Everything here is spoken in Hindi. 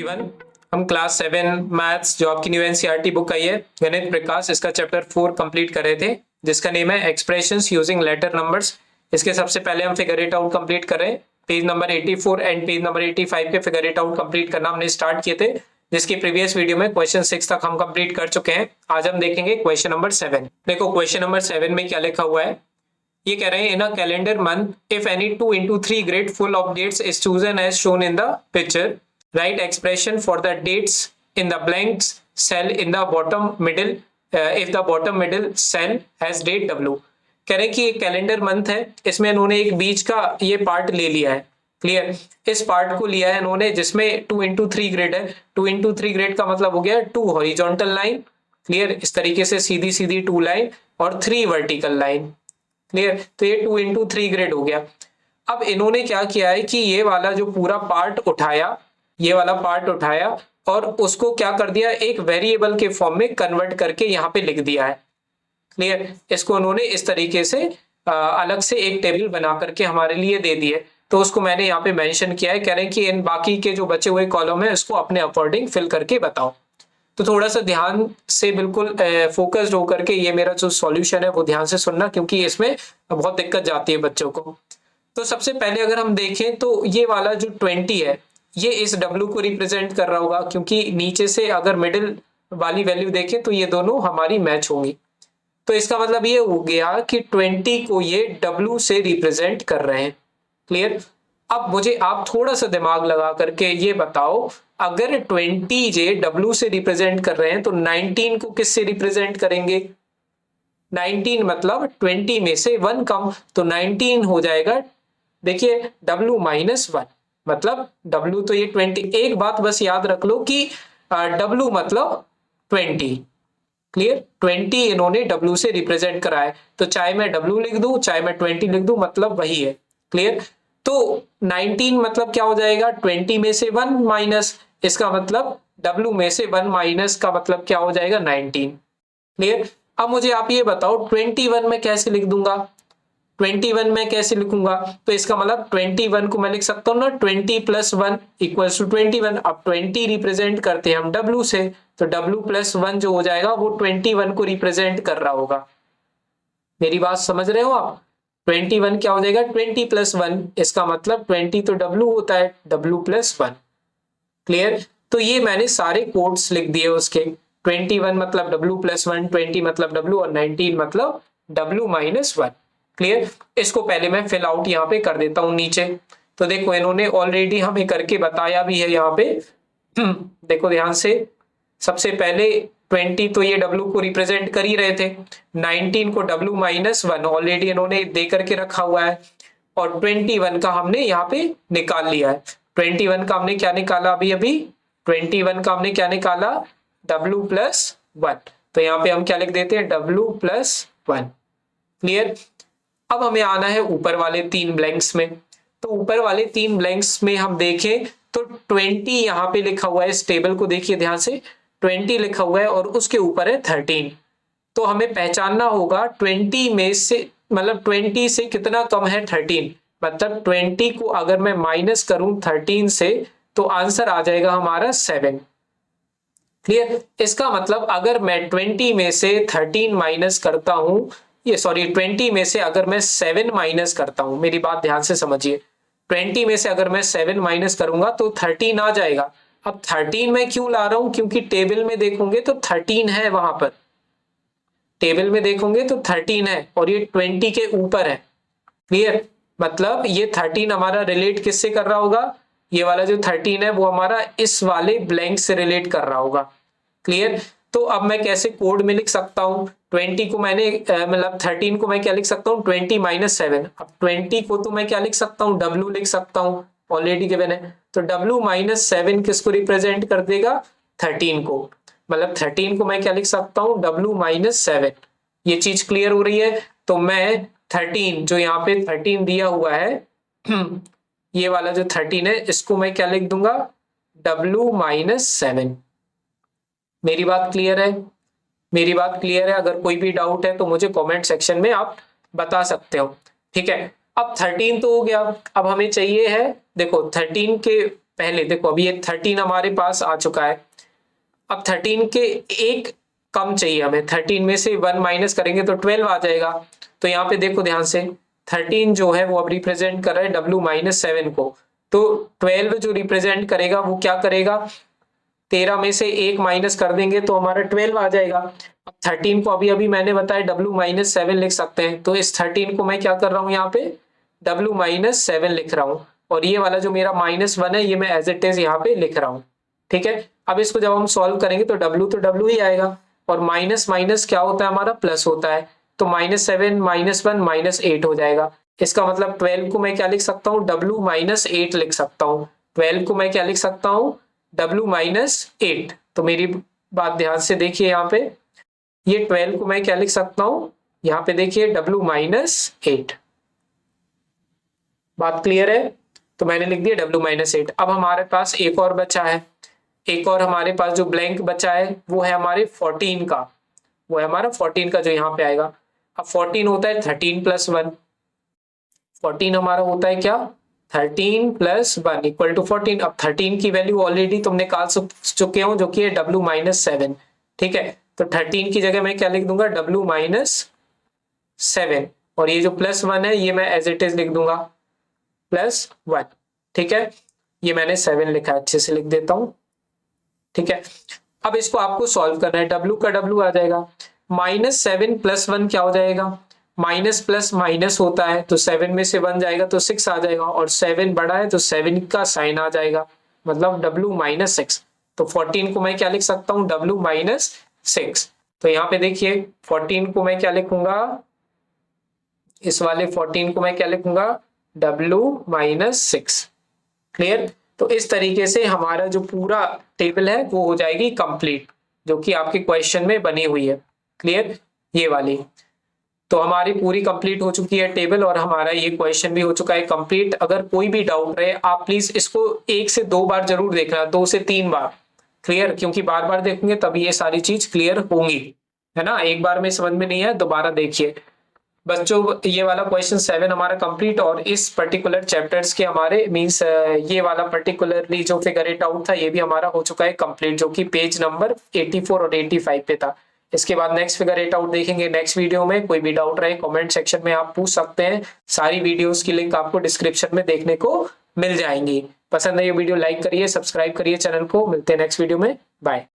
एवरीवन, हम क्लास 7 मैथ्स जो आपकी न्यू एनसीईआरटी बुक आई है गणित प्रकाश, इसका चैप्टर 4 कंप्लीट कर रहे थे जिसका नेम है एक्सप्रेशंस यूजिंग लेटर नंबर्स। इसके सबसे पहले हम फिगर इट आउट कंप्लीट कर रहे हैं। Page number 84 and page number 85 पे फिगर इट आउट कंप्लीट करना हमने स्टार्ट किए थे, जिसकी प्रीवियस वीडियो में क्वेश्चन 6 तक हम कंप्लीट कर चुके हैं। आज हम देखेंगे क्वेश्चन नंबर 7। देखो क्वेश्चन नंबर 7 में क्या लिखा हुआ है। ये कह रहे हैं in a calendar month if any 2 into 3 grade full of dates is chosen as shown in the picture, write expression for the dates in the blanks cell in the bottom middle if the bottom middle cell has date W। कह रहे हैं कि एक कैलेंडर मंथ है, इसमें इन्होंने एक बीच का ये पार्ट ले लिया है। क्लियर, इस पार्ट को लिया है इन्होंने जिसमें 2 into 3 ग्रेड है। 2 into 3 ग्रेड का मतलब हो गया 2 हॉरिजॉन्टल लाइन, क्लियर, इस तरीके से सीधी सीधी 2 लाइन और 3 वर्टिकल लाइन। क्लियर, तो ये 2 into 3 ग्रेड हो गया। अब इन्होंने क्या किया है कि ये वाला जो पूरा पार्ट उठाया, ये वाला पार्ट उठाया और उसको क्या कर दिया, एक वेरिएबल के फॉर्म में कन्वर्ट करके यहाँ पे लिख दिया है। क्लियर, इसको उन्होंने इस तरीके से अलग से एक टेबल बना करके हमारे लिए दे दी है, तो उसको मैंने यहाँ पे मेंशन किया है। कह रहे हैं कि इन बाकी के जो बचे हुए कॉलम है उसको अपने अकॉर्डिंग फिल करके बताओ। तो थोड़ा सा ध्यान से बिल्कुल फोकस्ड होकर के ये मेरा जो सॉल्यूशन है वो ध्यान से सुनना, क्योंकि इसमें बहुत दिक्कत जाती है बच्चों को। तो सबसे पहले अगर हम देखें तो ये वाला जो 20 है ये इस W को रिप्रेजेंट कर रहा होगा, क्योंकि नीचे से अगर मिडिल वाली वैल्यू देखें तो ये दोनों हमारी मैच होंगी। तो इसका मतलब ये हो गया कि 20 को ये W से रिप्रेजेंट कर रहे हैं। क्लियर, अब मुझे आप थोड़ा सा दिमाग लगा करके ये बताओ, अगर 20 जे W से रिप्रेजेंट कर रहे हैं तो 19 को किससे रिप्रेजेंट करेंगे। 19 मतलब 20 में से 1 कम, तो 19 हो जाएगा, देखिए W -1 मतलब W तो ये 20। एक बात बस याद रख लो कि W मतलब 20। क्लियर, 20 इन्होंने W से रिप्रेजेंट करा है, तो चाहे मैं W लिख दूं चाहे मैं 20 लिख दूं, मतलब वही है। क्लियर, तो 19 मतलब क्या हो जाएगा, 20 में से 1 माइनस, इसका मतलब W में से 1 माइनस का मतलब क्या हो जाएगा, 19। क्लियर, अब मुझे आप ये बताओ 21 में कैसे लिख दूंगा, 21 में कैसे लिखूंगा, तो इसका मतलब 21 को मैं लिख सकता हूँ ना 20 + 1 = 21। अब 20 रिप्रेजेंट करते हैं हम W से, तो W + 1 जो हो जाएगा वो 21 को रिप्रेजेंट कर रहा होगा। मेरी बात समझ रहे हो आप। 21 क्या हो जाएगा, 20 + 1, इसका मतलब 20 तो W होता है, W + 1। क्लियर, तो ये मैंने सारे कोड्स लिख दिए उसके। 21 मतलब W + 1, 20 मतलब W और 19 मतलब W -1। क्लियर, इसको पहले मैं फिल आउट यहाँ पे कर देता हूँ नीचे। तो देखो इन्होंने ऑलरेडी हमें करके बताया भी है यहाँ पे। देखो ध्यान से, सबसे पहले 20 तो ये W को रिप्रेजेंट कर ही रहे थे, 19 को W -1 ऑलरेडी इन्होंने दे करके रखा हुआ है, और 21 का हमने यहाँ पे निकाल लिया है। 21 का हमने क्या निकाला, अभी 21 का हमने क्या निकाला, W + 1। तो यहाँ पे हम क्या लिख देते हैं, W + 1। क्लियर, अब हमें आना है ऊपर वाले 3 ब्लैंक्स में। तो ऊपर वाले 3 ब्लैंक्स में हम देखें तो 20 यहाँ पे लिखा हुआ है, इस टेबल को देखिए ध्यान से, 20 लिखा हुआ है और उसके ऊपर है 13। तो हमें पहचानना होगा 20 में से, मतलब 20 से कितना कम है, 13। मतलब 20 को अगर मैं माइनस करूं 13 से तो आंसर आ जाएगा हमारा 7। क्लियर, इसका मतलब अगर मैं 20 में से 13 माइनस करता हूं, ये सॉरी 20 में से अगर मैं 7 माइनस करता हूं, मेरी बात ध्यान से समझिए, 20 में से अगर मैं 7 माइनस करूंगा तो 13 आ जाएगा। अब 13 मैं क्यों ला रहा हूं, क्योंकि टेबल में देखोगे तो 13 है, वहां पर टेबल में देखोगे तो 13 है और ये 20 के ऊपर है। क्लियर, मतलब ये 13 हमारा रिलेट किससे कर रहा होगा, ये वाला जो 13 है वो हमारा इस वाले ब्लैंक से रिलेट कर रहा होगा। क्लियर, तो अब मैं कैसे कोड में लिख सकता हूं, 20 को मैंने मतलब 13 को मैं क्या लिख सकता हूं, 20 - 7। अब 20 को तो मैं क्या लिख सकता हूं, W लिख सकता हूं, ऑलरेडी गिवन है। तो W -7 किसको रिप्रेजेंट कर देगा, 13 को। मतलब 13 को मैं क्या लिख सकता हूं, W -7। ये चीज क्लियर हो रही है। तो मैं 13 जो यहाँ पे 13 दिया हुआ है, ये वाला जो 13 है इसको मैं क्या लिख दूंगा, W -7। मेरी बात क्लियर है, मेरी बात क्लियर है। अगर कोई भी डाउट है तो मुझे कमेंट सेक्शन में आप बता सकते हो। ठीक है, अब 13 तो हो गया, अब हमें चाहिए है, देखो 13 के पहले देखो अभी ये 13 हमारे पास आ चुका है, अब 13 के एक कम चाहिए हमें, 13 में से 1 माइनस करेंगे तो 12 आ जाएगा। तो यहाँ पे देखो ध्यान से 13 जो है वो अब रिप्रेजेंट कर रहा है W-7 को, तो 12 जो रिप्रेजेंट करेगा वो क्या करेगा, 13 में से 1 माइनस कर देंगे तो हमारा 12 आ जाएगा। अब 13 को अभी अभी मैंने बताया W-7 लिख सकते हैं, तो इस 13 को मैं क्या कर रहा हूँ यहाँ पे W-7 लिख रहा हूँ, और ये वाला जो मेरा -1 है ये मैं एज इट इज यहाँ पे लिख रहा हूँ। ठीक है, अब इसको जब हम सॉल्व करेंगे तो W तो W ही आएगा, और माइनस माइनस क्या होता है हमारा प्लस होता है, तो -7 -1 -8 हो जाएगा। इसका मतलब 12 को मैं क्या लिख सकता हूँ W-8 लिख सकता हूँ, 12 को मैं क्या लिख सकता हूँ W-8। तो मेरी बात ध्यान से देखिए यहाँ पे, ये 12 को मैं क्या लिख सकता हूँ, यहाँ पे देखिए W-8। बात क्लियर है, तो मैंने लिख दिया W-8। अब हमारे पास एक और बचा है, एक और हमारे पास जो ब्लैंक बचा है वो है हमारे 14 का, वो है हमारा 14 का जो यहाँ पे आएगा। अब 14 होता है 13 + 1, 14 हमारा होता है क्या 13 + 1 = 14। अब 13 की वैल्यू ऑलरेडी तुम निकाल चुके हो जो कि है W-7। ठीक है, तो 13 की जगह मैं क्या लिख दूंगा W-7, और ये जो +1 है ये मैं एज इट इज लिख दूंगा +1। ठीक है, ये मैंने 7 लिखा है, अच्छे से लिख देता हूं। ठीक है, अब इसको आपको सॉल्व करना है, W का W आ जाएगा, -7 + 1 क्या हो जाएगा, माइनस प्लस माइनस होता है तो 7 में से 1 जाएगा तो 6 आ जाएगा, और 7 बड़ा है तो 7 का साइन आ जाएगा, मतलब W-6। तो 14 को मैं क्या लिख सकता हूँ W-6। तो यहाँ पे देखिए 14 को मैं क्या लिखूंगा, इस वाले 14 को मैं क्या लिखूंगा W-6। क्लियर, तो इस तरीके से हमारा जो पूरा टेबल है वो हो जाएगी कंप्लीट, जो कि आपके क्वेश्चन में बनी हुई है। क्लियर, ये वाली तो हमारी पूरी कंप्लीट हो चुकी है टेबल, और हमारा ये क्वेश्चन भी हो चुका है कंप्लीट। अगर कोई भी डाउट रहे आप प्लीज इसको 1 से 2 बार जरूर देखना, 2 से 3 बार। क्लियर, क्योंकि बार बार देखेंगे तभी ये सारी चीज क्लियर होंगी, है ना। एक बार में समझ में नहीं है दोबारा देखिए। बच्चों ये वाला क्वेश्चन 7 हमारा कंप्लीट, और इस पर्टिकुलर चैप्टर्स के हमारे मींस ये वाला पर्टिकुलरली जो फिगर इट आउट था ये भी हमारा हो चुका है कंप्लीट, जो कि पेज नंबर 84 और 85 पे था। इसके बाद नेक्स्ट फिगर इट आउट देखेंगे नेक्स्ट वीडियो में। कोई भी डाउट रहे कमेंट सेक्शन में आप पूछ सकते हैं, सारी वीडियोस की लिंक आपको डिस्क्रिप्शन में देखने को मिल जाएंगी। पसंद है ये वीडियो लाइक करिए, सब्सक्राइब करिए चैनल को। मिलते हैं नेक्स्ट वीडियो में, बाय।